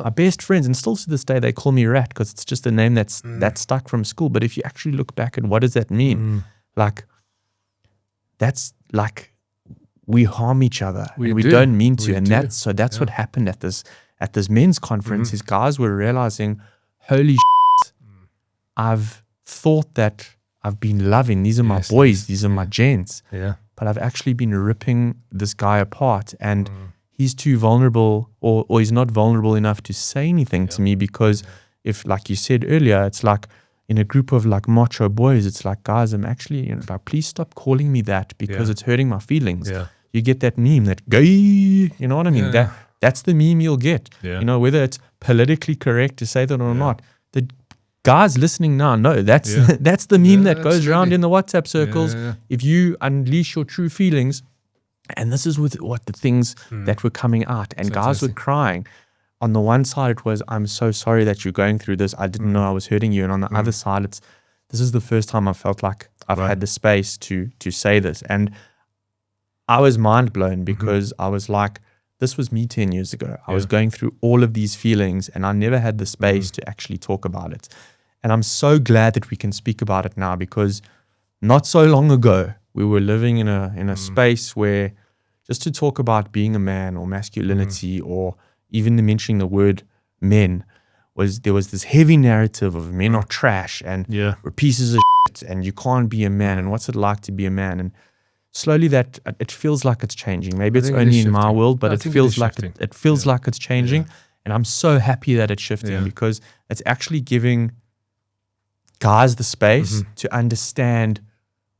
best friends. And still to this day, they call me Rat, because it's just a name that's stuck from school. But if you actually look back at what does that mean? That's we harm each other. We don't mean to. That's what happened at this men's conference. Is guys were realizing, holy shit, I've thought that I've been loving. These are my boys. These are my gents. Yeah. But I've actually been ripping this guy apart, and he's too vulnerable, or he's not vulnerable enough to say anything to me, because if, like you said earlier, it's in a group of macho boys, it's guys, I'm actually, please stop calling me that, because it's hurting my feelings. Yeah. You get that meme, that gay, you know what I mean? Yeah. That's the meme you'll get. Yeah. Whether it's politically correct to say that or not. The guys listening now know that's that's the meme that goes around in the WhatsApp circles. If you unleash your true feelings, and this is what the things that were coming out, and guys were crying. On the one side, it was, I'm so sorry that you're going through this. I didn't know I was hurting you. And on the other side, this is the first time I felt like I've had the space to say this. And I was mind blown, because I was like, this was me 10 years ago. I was going through all of these feelings, and I never had the space to actually talk about it. And I'm so glad that we can speak about it now, because not so long ago, we were living in a space where just to talk about being a man or masculinity or even mentioning the word men, there was this heavy narrative of men are trash and we're pieces of shit and you can't be a man, and what's it like to be a man. And slowly that it feels like it's changing. Maybe it's only in my world, but it feels like it's changing. And I'm so happy that it's shifting, because it's actually giving guys the space to understand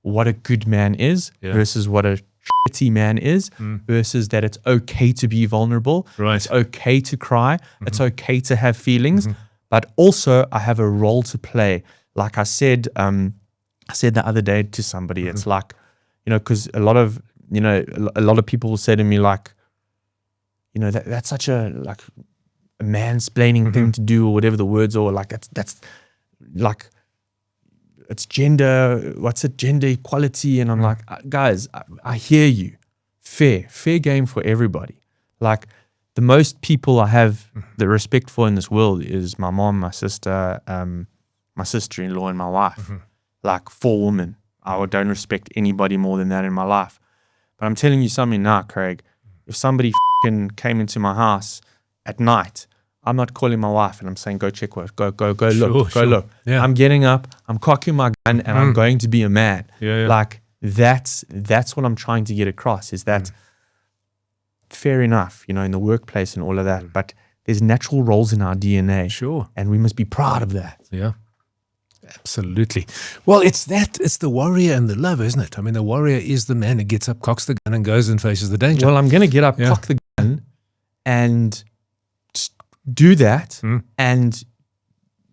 what a good man is versus what a shitty man is, versus that it's okay to be vulnerable. Right. It's okay to cry. It's okay to have feelings. But also I have a role to play. Like I said the other day to somebody, it's like, because a lot of people will say to me like, that's such a mansplaining thing to do, or whatever the words are, like that's like, it's gender equality. And I'm like, guys, I hear you. Fair game for everybody. Like, the most people I have the respect for in this world is my mom, my sister, my sister-in-law, and my wife. Like, 4 women. I don't respect anybody more than that in my life. But I'm telling you something now, Craig. If somebody came into my house at night, I'm not calling my wife and I'm saying, go check what, go look. Yeah. I'm getting up, I'm cocking my gun, and I'm going to be a man. Yeah. Like, that's what I'm trying to get across, is that fair enough, in the workplace and all of that, but there's natural roles in our DNA. Sure. And we must be proud of that. Yeah. Absolutely. Well, it's the warrior and the lover, isn't it? I mean, the warrior is the man who gets up, cocks the gun, and goes and faces the danger. Well, I'm going to get up, cock the gun, and do that. And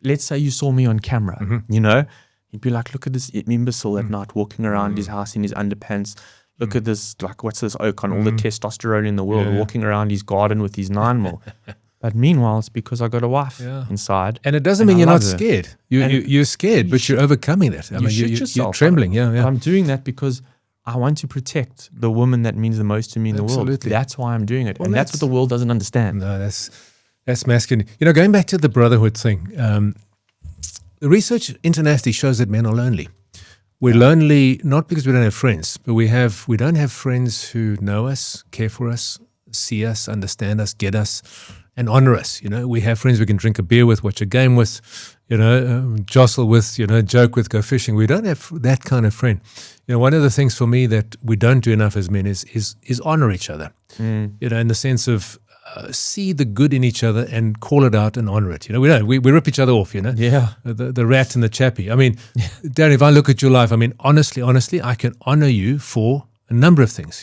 let's say you saw me on camera, you'd be like, look at this imbecile at night walking around his house in his underpants. Look at this, like, what's this oak on all the testosterone in the world, walking around his garden with his 9mm. But meanwhile, it's because I got a wife inside. And it doesn't mean you're not scared. You're scared, but you're overcoming that. I mean, you're trembling. Yeah. I'm doing that because I want to protect the woman that means the most to me in the world. That's why I'm doing it. Well, and that's what the world doesn't understand. No, that's masculine. Going back to the brotherhood thing, the research internationally shows that men are lonely. We're lonely not because we don't have friends, but we don't have friends who know us, care for us, see us, understand us, get us, and honor us. We have friends we can drink a beer with, watch a game with, jostle with, joke with, go fishing. We don't have that kind of friend. One of the things for me that we don't do enough as men is honor each other. In the sense of see the good in each other and call it out and honor it. We rip each other off. Yeah. The rat and the chappie. I mean, Darren, if I look at your life, I mean, honestly, I can honor you for a number of things.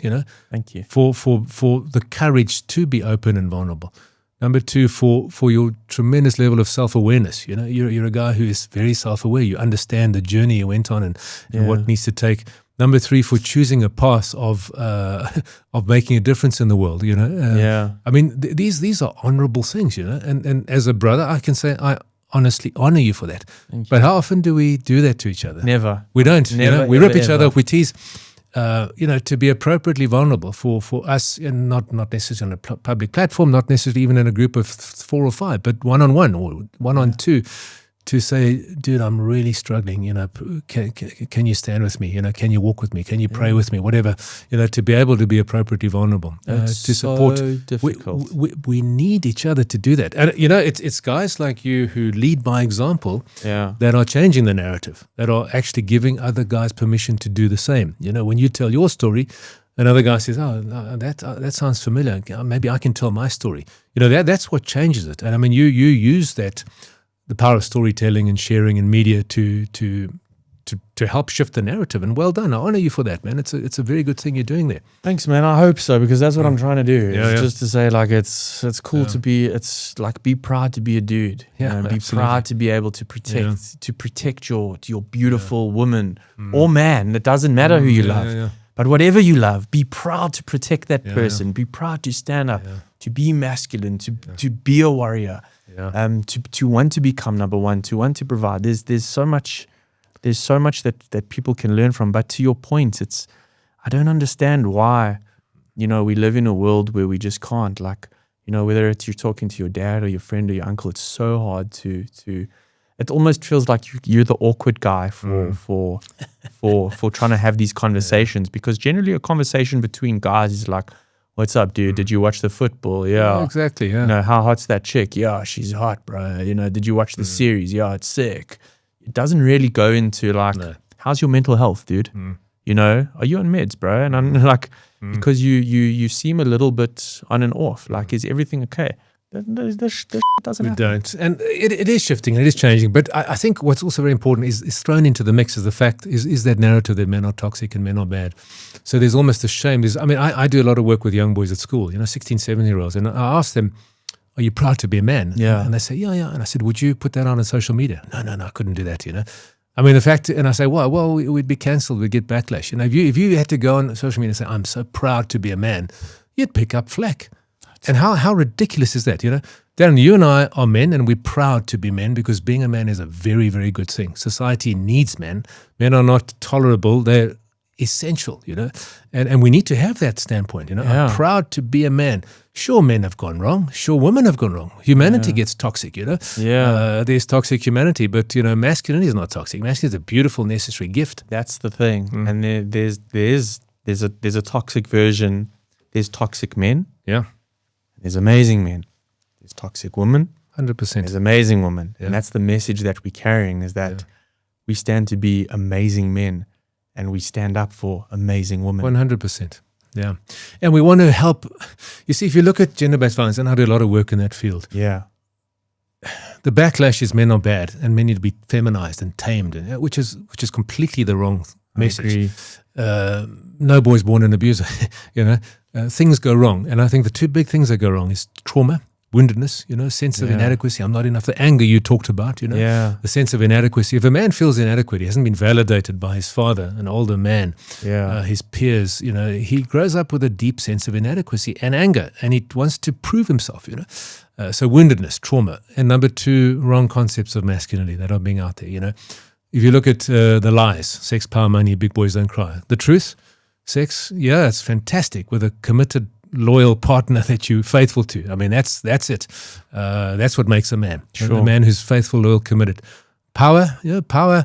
Thank you for the courage to be open and vulnerable. Number 2, for your tremendous level of self-awareness. You're a guy who is very self-aware. You understand the journey you went on and what needs to take. Number 3, for choosing a path of making a difference in the world. I mean, these are honorable things. And as a brother, I can say I honestly honor you for that. But how often do we do that to each other? Never. We don't. Never, we rip each other off. We tease. To be appropriately vulnerable for us, and not necessarily on a public platform, not necessarily even in a group of 4 or 5, but one-on-one or one-on-2, to say, dude, I'm really struggling, can you stand with me? Can you walk with me? Can you pray with me? Whatever, to be able to be appropriately vulnerable, to support. So difficult. We need each other to do that. And, it's guys like you who lead by example that are changing the narrative, that are actually giving other guys permission to do the same. When you tell your story, another guy says, oh, that sounds familiar. Maybe I can tell my story. That's what changes it. And I mean, you use that, the power of storytelling and sharing and media to help shift the narrative. And well done. I honor you for that, man. It's a very good thing you're doing there. Thanks, man. I hope so, because that's what I'm trying to do. Just to say, like, it's cool to be. It's like, be proud to be a dude. Be absolutely. proud to be able to protect your beautiful woman or man. It doesn't matter who you love. But whatever you love, be proud to protect that person. Be proud to stand up, to be masculine, to be a warrior. To want to become number one, to want to provide. There's so much that people can learn from. But to your point, I don't understand why, we live in a world where we just can't, like, whether it's you're talking to your dad or your friend or your uncle, it's so hard to it almost feels like you're the awkward guy for trying to have these conversations, because generally a conversation between guys is like, what's up, dude? Did you watch the football? Yeah. Exactly, yeah. How hot's that chick? Yeah, she's hot, bro. Did you watch the series? Yeah, it's sick. It doesn't really go into like, how's your mental health, dude? Are you on meds, bro? And I'm like, because you seem a little bit on and off. Like, is everything okay? this shit doesn't We happen. don't. And it is shifting, it is changing. But I think what's also very important is thrown into the mix is the fact is that narrative that men are toxic and men are bad. So there's almost a shame. I do a lot of work with young boys at school, 16, 17-year-olds. And I ask them, are you proud to be a man? Yeah. And they say, yeah. And I said, would you put that on social media? No, I couldn't do that, the fact, and I say, well, we'd be cancelled, we'd get backlash. If you had to go on social media and say, I'm so proud to be a man, you'd pick up flack. And how ridiculous is that, Darren, you and I are men, and we're proud to be men because being a man is a very, very good thing. Society needs men. Men are not tolerable. They're essential, and we need to have that standpoint, Yeah. I'm proud to be a man. Sure, men have gone wrong. Sure, women have gone wrong. Humanity gets toxic, Yeah. There's toxic humanity, but, masculinity is not toxic. Masculinity is a beautiful, necessary gift. That's the thing. And there's a toxic version. There's toxic men. Yeah, There's amazing men. There's toxic women. 100%. There's amazing women. Yeah. And that's the message that we're carrying, is that we stand to be amazing men, and we stand up for amazing women. 100%. Yeah. And we want to help. You see, if you look at gender-based violence, and I do a lot of work in that field, Yeah. the backlash is men are bad and men need to be feminized and tamed, which is completely the wrong message. No boy's born an abuser. Things go wrong. And I think the two big things that go wrong is trauma, woundedness, sense of inadequacy. I'm not enough. The anger you talked about, Yeah. the sense of inadequacy. If a man feels inadequate, he hasn't been validated by his father, an older man, Yeah. his peers, he grows up with a deep sense of inadequacy and anger, and he wants to prove himself, So woundedness, trauma. And number two, wrong concepts of masculinity that are being out there, If you look at the lies, sex, power, money, big boys don't cry. The truth, sex, yeah, it's fantastic with a committed, loyal partner that you're faithful to. That's it. That's what makes a man. Sure. A man who's faithful, loyal, committed. Power, power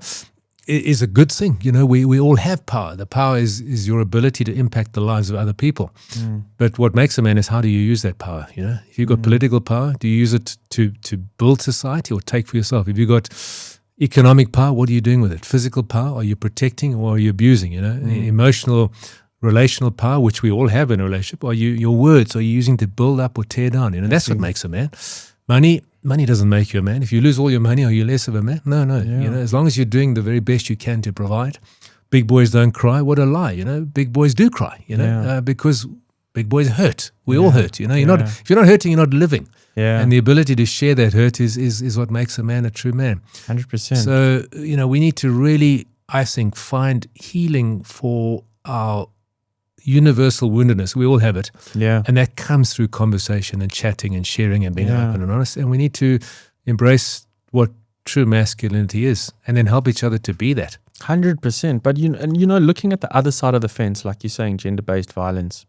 is a good thing. We all have power. The power is your ability to impact the lives of other people. But what makes a man is how do you use that power? If you've got political power, do you use it to build society or take for yourself? If you've got economic power, what are you doing with it? Physical power, are you protecting or are you abusing? Emotional, relational power, which we all have in a relationship. Are your words, are you using to build up or tear down? That's what makes a man. Money doesn't make you a man. If you lose all your money, are you less of a man? No. Yeah. As long as you're doing the very best you can to provide. Big boys don't cry. What a lie. Big boys do cry. Because big boys hurt. We all hurt. If you're not hurting, you're not living. Yeah. And the ability to share that hurt is what makes a man a true man. 100%. So, we need to really, I think, find healing for our universal woundedness. We all have it. Yeah. And that comes through conversation and chatting and sharing and being Yeah. open and honest. And we need to embrace what true masculinity is and then help each other to be that. 100%. But looking at the other side of the fence, like you're saying, gender-based violence,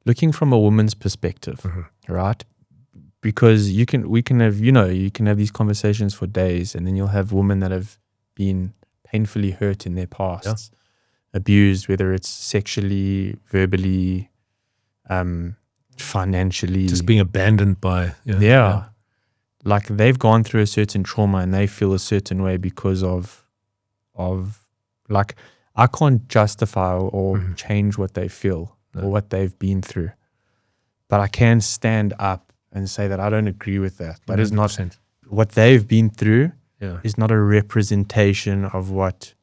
looking from a woman's perspective, right? Because you can have these conversations for days, and then you'll have women that have been painfully hurt in their past, abused, whether it's sexually, verbally, financially, Just being abandoned by like they've gone through a certain trauma and they feel a certain way because of like, I can't justify or change what they feel or what they've been through, but I can stand up and say that I don't agree with that. That is not 100%. what they've been through. Yeah. Is not a representation of what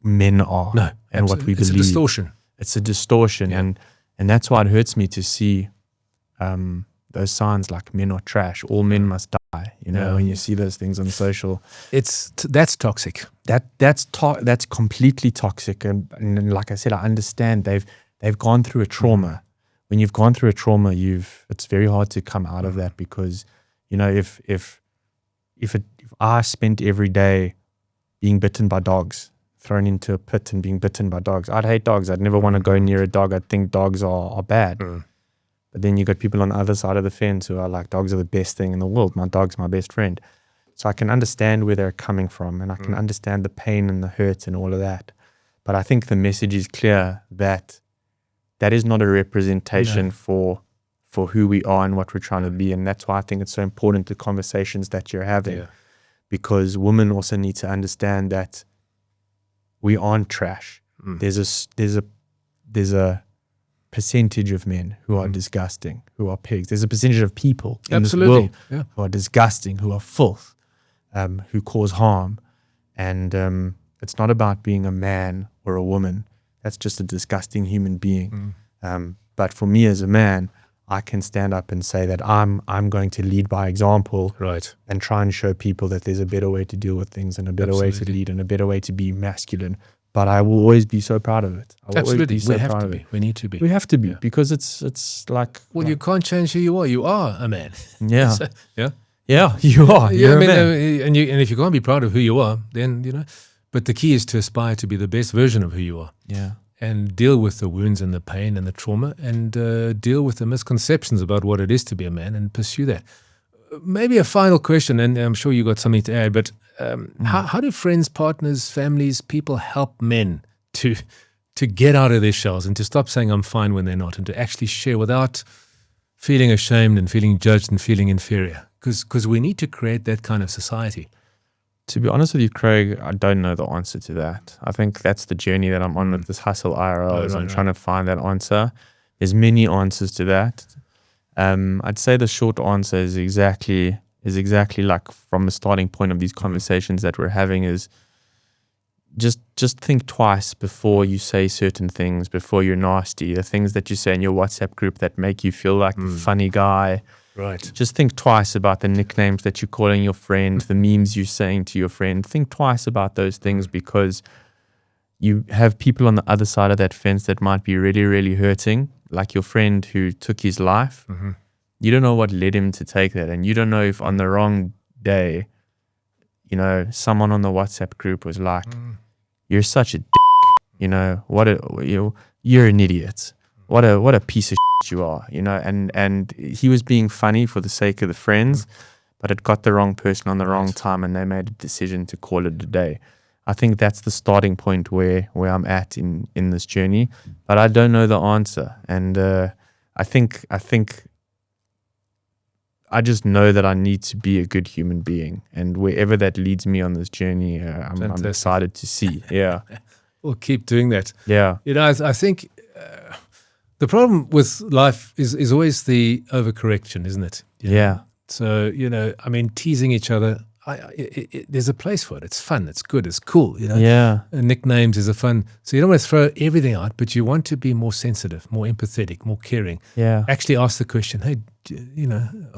men are No, and what we it's believe. a distortion. It's a distortion, Yeah. and that's why it hurts me to see those signs like men are trash, all men must die. When you see those things on social, That's toxic. that's completely toxic. And like I said, I understand they've gone through a trauma. When you've gone through a trauma, it's very hard to come out of that, because if I spent every day being bitten by dogs, thrown into a pit and being bitten by dogs, I'd hate dogs. I'd never want to go near a dog. I'd think dogs are bad. But then you got people on the other side of the fence who are like, dogs are the best thing in the world. My dog's my best friend. So I can understand where they're coming from, and I can understand the pain and the hurt and all of that. But I think the message is clear that is not a representation for who we are and what we're trying to be. And that's why I think it's so important, the conversations that you're having, because women also need to understand that we aren't trash. There's a percentage of men who are disgusting, who are pigs. There's a percentage of people in this Absolutely. world who are disgusting, who are filth, who cause harm. And it's not about being a man or a woman. That's just a disgusting human being. But for me as a man, I can stand up and say that I'm going to lead by example, Right. and try and show people that there's a better way to deal with things and a better way to lead and a better way to be masculine. But I will always be so proud of it. I will always Absolutely. be so We have proud to of be. it. We need to be. We have to be, because it's like, Well, you can't change who you are. You are a man. yeah, So, yeah. yeah, you are. You're I a mean, man. and if you can't be proud of who you are, then, but the key is to aspire to be the best version of who you are Yeah, and deal with the wounds and the pain and the trauma and deal with the misconceptions about what it is to be a man and pursue that. Maybe a final question, and I'm sure you got something to add, but how do friends, partners, families, people help men to get out of their shells and to stop saying I'm fine when they're not, and to actually share without feeling ashamed and feeling judged and feeling inferior? Because we need to create that kind of society. to be honest with you, Craig, I don't know the answer to that. I think that's the journey that I'm on with this Hustle IRL. I'm trying to find that answer. There's many answers to that. I'd say the short answer is exactly like from the starting point of these conversations that we're having is just think twice before you say certain things, before you're nasty. The things that you say in your WhatsApp group that make you feel like the funny guy. Right. Just think twice about the nicknames that you're calling your friend, the memes you're saying to your friend. Think twice about those things, because you have people on the other side of that fence that might be really, really hurting, like your friend who took his life. You don't know what led him to take that. And you don't know if on the wrong day, someone on the WhatsApp group was like, you're such a dick, you're an idiot. What a piece of you are, and he was being funny for the sake of the friends, but it got the wrong person on the wrong time, and they made a decision to call it a day. I think that's the starting point where I'm at in this journey, but I don't know the answer. And I think I just know that I need to be a good human being, and wherever that leads me on this journey, I'm excited to see. Yeah. We'll keep doing that. Yeah. I think the problem with life is always the overcorrection, isn't it? Yeah. So, teasing each other, there's a place for it. It's fun. It's good. It's cool. Yeah. And nicknames is a fun. So you don't want to throw everything out, but you want to be more sensitive, more empathetic, more caring. Yeah. Actually ask the question, hey,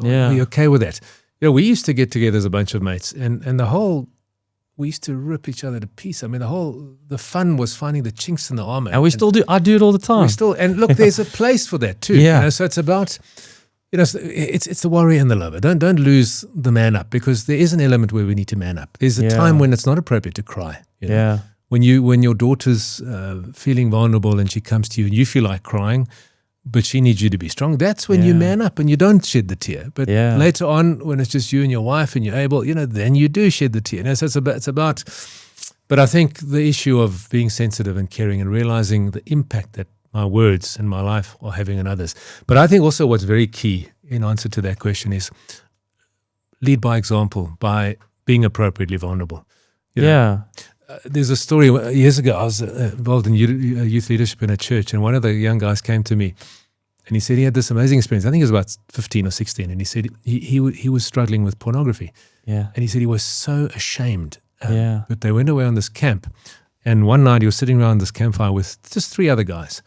are you okay with that? We used to get together as a bunch of mates, and we used to rip each other to pieces. I mean, the fun was finding the chinks in the armor. And we still do. I do it all the time. And look, there's a place for that too. Yeah. So it's about, it's the warrior and the lover. Don't lose the man up, because there is an element where we need to man up. There's a time when it's not appropriate to cry. Yeah. When your daughter's feeling vulnerable and she comes to you and you feel like crying, but she needs you to be strong, that's when you man up and you don't shed the tear. But later on, when it's just you and your wife and you're able, then you do shed the tear. So it's about, but I think the issue of being sensitive and caring and realizing the impact that my words and my life are having on others. But I think also what's very key in answer to that question is lead by example, by being appropriately vulnerable. There's a story years ago. I was involved in youth leadership in a church, and one of the young guys came to me, and he said he had this amazing experience. I think he was about 15 or 16, and he said he was struggling with pornography. Yeah. And he said he was so ashamed. But they went away on this camp, and one night he was sitting around this campfire with just 3 other guys,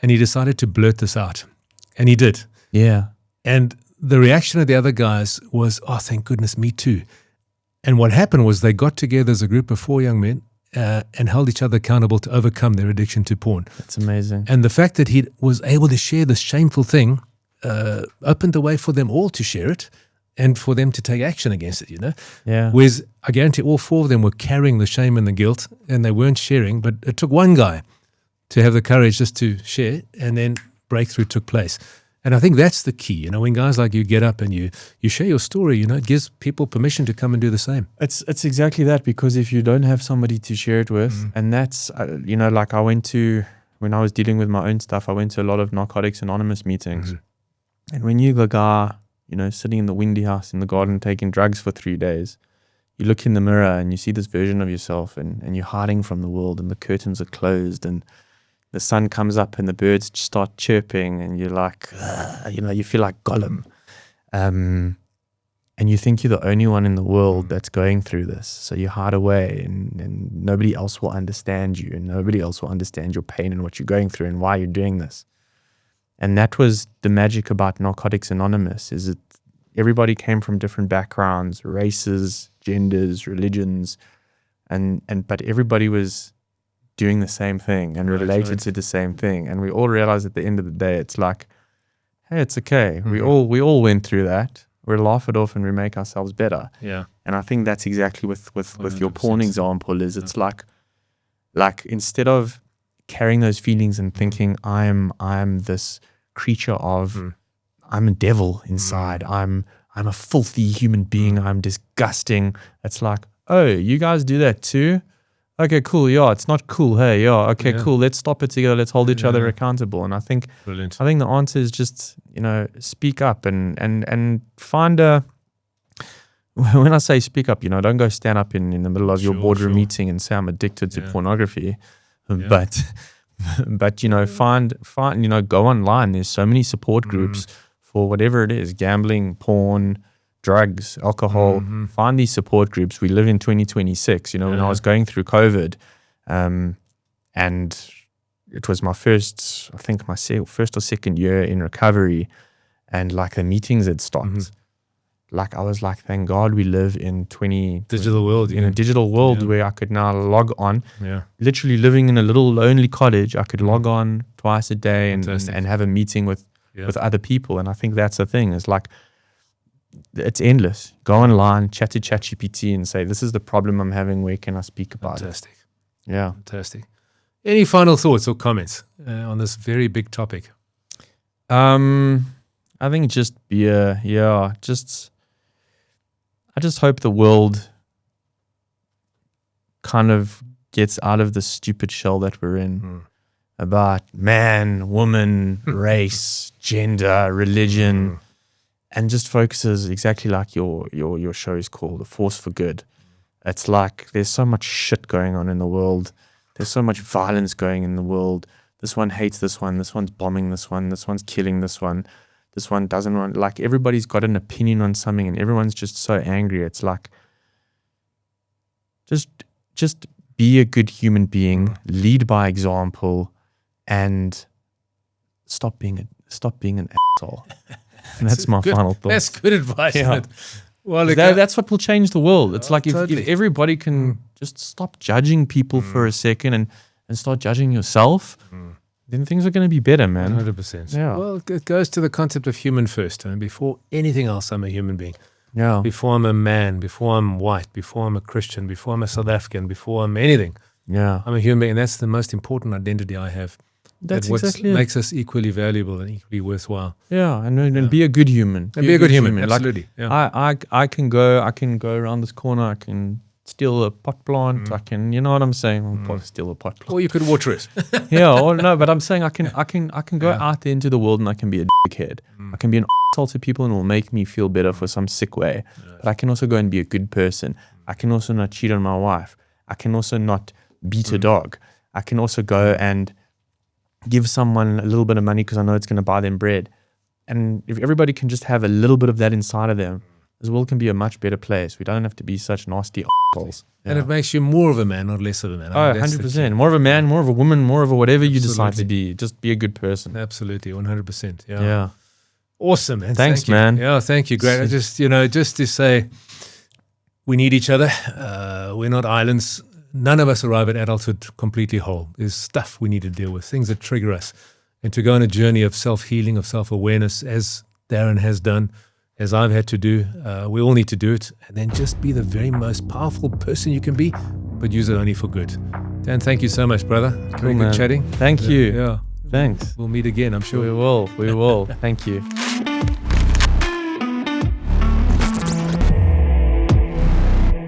and he decided to blurt this out, and he did. Yeah. And the reaction of the other guys was, "Oh, thank goodness, me too." And what happened was they got together as a group of 4 young men and held each other accountable to overcome their addiction to porn. That's amazing. And the fact that he was able to share this shameful thing opened the way for them all to share it and for them to take action against it, Yeah. Whereas I guarantee all 4 of them were carrying the shame and the guilt, and they weren't sharing, but it took one guy to have the courage just to share, and then breakthrough took place. And I think that's the key. When guys like you get up and you share your story, it gives people permission to come and do the same. It's exactly that, because if you don't have somebody to share it with, and that's, like when I was dealing with my own stuff, I went to a lot of Narcotics Anonymous meetings. And when you're the guy, sitting in the windy house in the garden taking drugs for 3 days, you look in the mirror and you see this version of yourself, and you're hiding from the world, and the curtains are closed, and the sun comes up and the birds start chirping, and you're like, you feel like Gollum. And you think you're the only one in the world that's going through this. So you hide away, and nobody else will understand you, and nobody else will understand your pain and what you're going through and why you're doing this. And that was the magic about Narcotics Anonymous, is that everybody came from different backgrounds, races, genders, religions, but everybody was doing the same thing and related to the same thing. And we all realized at the end of the day, it's like, hey, it's okay. We all went through that. We laugh it off and we make ourselves better. Yeah. And I think that's exactly with your porn example is it's like instead of carrying those feelings and thinking I'm this creature of I'm a devil inside. I'm a filthy human being. I'm disgusting. It's like, oh, you guys do that too? Okay, cool. Yeah, it's not cool. Hey, yeah, okay, cool. Let's stop it together. Let's hold each other accountable. And I think Brilliant. I think the answer is just, speak up and find a. When I say speak up, don't go stand up in the middle of your boardroom meeting and say I'm addicted to pornography, but find go online. There's so many support groups for whatever it is: gambling, porn, drugs, alcohol. Find these support groups. We live in 2026. When I was going through COVID, and it was my first or second year in recovery, and like the meetings had stopped. Like I was like, thank God we live in digital world. In a digital world where I could now log on. Yeah. Literally living in a little lonely cottage, I could log on twice a day and have a meeting with other people. And I think that's the thing. It's like, it's endless. Go online, chat to ChatGPT and say, this is the problem I'm having. Where can I speak about it? Yeah. Fantastic. Any final thoughts or comments on this very big topic? I think just I just hope the world kind of gets out of the stupid shell that we're in about man, woman, race, gender, religion, and just focuses exactly like your show is called, A Force for Good. It's like there's so much shit going on in the world. There's so much violence going in the world. This one hates this one's bombing this one's killing this one doesn't want, like everybody's got an opinion on something and everyone's just so angry. It's like, just be a good human being, lead by example, and stop being an asshole. And that's my final thought. That's good advice. Yeah. Well, that's what will change the world. It's like if everybody can just stop judging people for a second and start judging yourself, then things are going to be better, man. 100%. Yeah. Well, it goes to the concept of human first. And before anything else, I'm a human being. Yeah. Before I'm a man, before I'm white, before I'm a Christian, before I'm a South African, before I'm anything, I'm a human being. And that's the most important identity I have. That's what exactly makes us equally valuable and equally worthwhile. Yeah, and be a good human. And be a good human. Absolutely. Like, I can go around this corner. I can steal a pot plant. I can, you know what I'm saying? I'll probably steal a pot plant. Or you could water it. But I'm saying I can go out there into the world and I can be a dickhead. I can be an asshole to people and it will make me feel better for some sick way. But I can also go and be a good person. I can also not cheat on my wife. I can also not beat a dog. I can also go and give someone a little bit of money because I know it's going to buy them bread. And if everybody can just have a little bit of that inside of them, this world can be a much better place. We don't have to be such nasty assholes. And it makes you more of a man, not less of a man. 100%. More of a man, more of a woman, more of a whatever you decide to be. Just be a good person. Absolutely, 100%. Yeah. Awesome, man. Thanks, man. Yeah, thank you. Great. I just to say, we need each other. We're not islands. None of us arrive at adulthood completely whole. There's stuff we need to deal with, things that trigger us. And to go on a journey of self-healing, of self-awareness, as Darren has done, as I've had to do, we all need to do it. And then just be the very most powerful person you can be, but use it only for good. Dan, thank you so much, brother. Very good chatting. Thank you. Yeah. Thanks. We'll meet again, I'm sure. We will. Thank you.